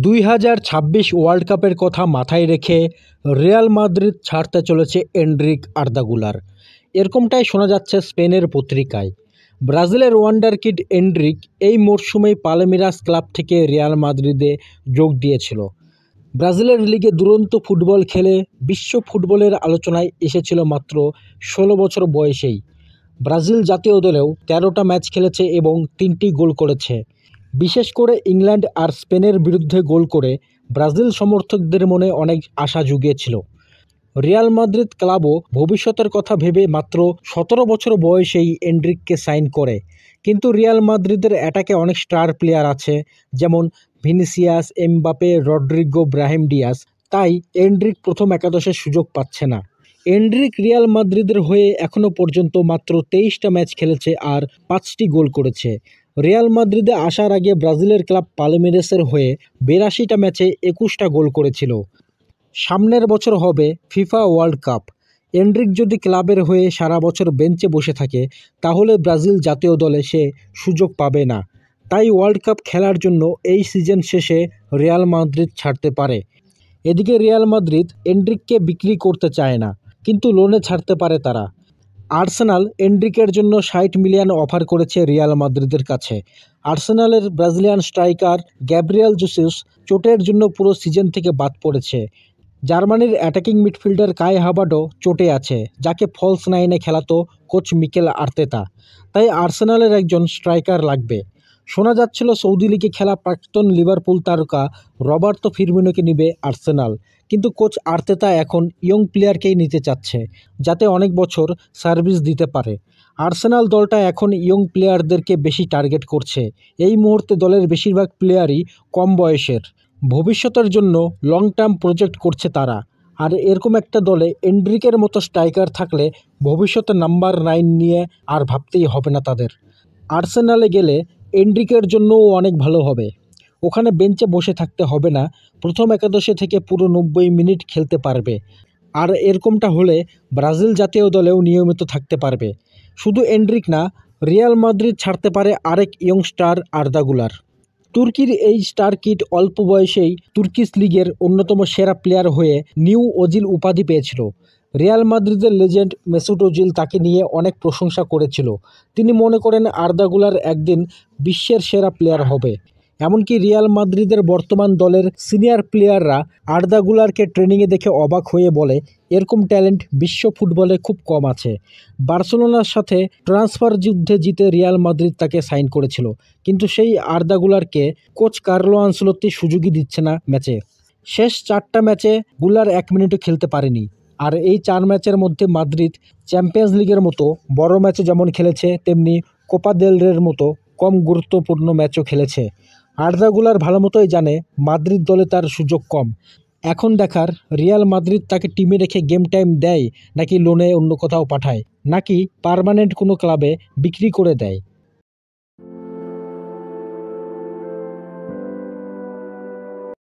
2026 world কাপের কথা মাথায় রেখে রিয়াল মাদ্রিদ ছাড়তে চলেছে এনরিক আর্দাগুলার, এরকমটাই শোনা যাচ্ছে স্পেনের পত্রিকায়। ব্রাজিলের ওয়ান্ডার কিড এনরিক এই মরশুমেই পালমিরাস ক্লাব থেকে রিয়াল মাদ্রিদে যোগ দিয়েছিল। ব্রাজিলের লিগে দুরন্ত ফুটবল খেলে বিশ্ব ফুটবলের আলোচনায় এসেছিল মাত্র 16 বছর বয়সেই। ব্রাজিল জাতীয় দলেও 13টা ম্যাচ খেলেছে এবং 3টি গোল করেছে। বিশেষ করে ইংল্যান্ড আর স্পেনের বিরুদ্ধে গোল করে ব্রাজিল সমর্থকদের মনে অনেক আশা জুগিয়েছিল। রিয়াল মাদ্রিদ ক্লাবও ভবিষ্যতের কথা ভেবে মাত্র 17 বছর বয়সেই এনরিককে সাইন করে। কিন্তু রিয়াল মাদ্রিদের অ্যাটাকে অনেক স্টার প্লেয়ার আছে, যেমন Vinicius, Mbappe, Rodrigo, Brahim Diaz. তাই এনরিক প্রথম একাদশের সুযোগ পাচ্ছে না। এনরিক রিয়াল মাদ্রিদের হয়ে এখনও পর্যন্ত মাত্র 23টা ম্যাচ খেলেছে আর 5টি গোল করেছে। রিয়াল মাদ্রিদে আসার আগে ব্রাজিলের ক্লাব পালমেরাসের হয়ে 82টা ম্যাচে 21টা গোল করেছিল। সামনের বছর হবে ফিফা ওয়ার্ল্ড কাপ। এনরিক যদি ক্লাবের হয়ে সারা বছর বেঞ্চে বসে থাকে তাহলে ব্রাজিল জাতীয় দলে সে সুযোগ পাবে না। তাই ওয়ার্ল্ড কাপ খেলার জন্য এই সিজন শেষে রিয়াল মাদ্রিদ ছাড়তে পারে। এদিকে রিয়াল মাদ্রিদ এনরিককে বিক্রি করতে চায় না, কিন্তু লোনে ছাড়তে পারে তারা। আর্সেনাল এনরিকের জন্য 60 মিলিয়ন অফার করেছে রিয়াল মাদ্রিদের কাছে। আর্সেনালের ব্রাজিলিয়ান স্ট্রাইকার গ্যাব্রিয়েল জেসুস চোটের জন্য পুরো সিজন থেকে বাদ পড়েছে। জার্মানির অ্যাটাকিং মিডফিল্ডার কাই হাভার্টও চোটে আছে, যাকে ফলস নাইনে খেলাতো কোচ মিকেল আর্তেতা। তাই আর্সেনালের একজন স্ট্রাইকার লাগবে। শোনা যাচ্ছিল সৌদি লিগে খেলা প্রাক্তন লিভারপুল তারকা রবার্তো ফিরমিনোকে নিবে আর্সেনাল, কিন্তু কোচ আর্তেতা এখন ইয়ং প্লেয়ারকেই নিতে চাচ্ছে, যাতে অনেক বছর সার্ভিস দিতে পারে। আর্সেনাল দলটা এখন ইয়ং প্লেয়ারদেরকে বেশি টার্গেট করছে। এই মুহূর্তে দলের বেশিরভাগ প্লেয়ারই কম বয়সের, ভবিষ্যতের জন্য লং টার্ম প্রজেক্ট করছে তারা। আর এরকম একটা দলে এনরিকের মতো স্ট্রাইকার থাকলে ভবিষ্যতে নাম্বার 9 নিয়ে আর ভাবতেই হবে না তাদের। আর্সেনালে গেলে এনরিকের জন্যও অনেক ভালো হবে। ওখানে বেঞ্চে বসে থাকতে হবে না, প্রথম একাদশে থেকে পুরো 90 মিনিট খেলতে পারবে। আর এরকমটা হলে ব্রাজিল জাতীয় দলেও নিয়মিত থাকতে পারবে। শুধু এনরিক না, রিয়াল মাদ্রিদ ছাড়তে পারে আরেক ইয়ং স্টার আর্দাগুলার। তুর্কির এই স্টার কিড অল্প বয়সেই তুর্কিশ লিগের অন্যতম সেরা প্লেয়ার হয়ে নিউ ওজিল উপাধি পেয়েছিল। রিয়াল মাদ্রিদের লেজেন্ড মেসুট ওজিল তাকে নিয়ে অনেক প্রশংসা করেছিল। তিনি মনে করেন আর্দাগুলার একদিন বিশ্বের সেরা প্লেয়ার হবে। এমনকি রিয়াল মাদ্রিদের বর্তমান দলের সিনিয়র প্লেয়াররা আর্দাগুলারকে ট্রেনিংয়ে দেখে অবাক হয়ে বলে, এরকম ট্যালেন্ট বিশ্ব ফুটবলে খুব কম আছে। বার্সেলোনার সাথে ট্রান্সফার যুদ্ধে জিতে রিয়াল মাদ্রিদ তাকে সাইন করেছিল, কিন্তু সেই আর্দাগুলারকে কোচ কার্লো আনসেলোত্তি সুযোগই দিচ্ছে না ম্যাচে। শেষ 4টা ম্যাচে গুলার 1 মিনিটও খেলতে পারেনি। আর এই 4 ম্যাচের মধ্যে মাদ্রিদ চ্যাম্পিয়ন্স লিগের মতো বড় ম্যাচে যেমন খেলেছে, তেমনি কোপা দেল রের মতো কম গুরুত্বপূর্ণ ম্যাচও খেলেছে। আর্দাগুলার ভালো মতোই জানে মাদ্রিদ দলে তার সুযোগ কম। এখন দেখার রিয়াল মাদ্রিদ তাকে টিমে রেখে গেম টাইম দেয়, নাকি লোনে অন্য কোথাও পাঠায়, নাকি পার্মানেন্ট কোনো ক্লাবে বিক্রি করে দেয়।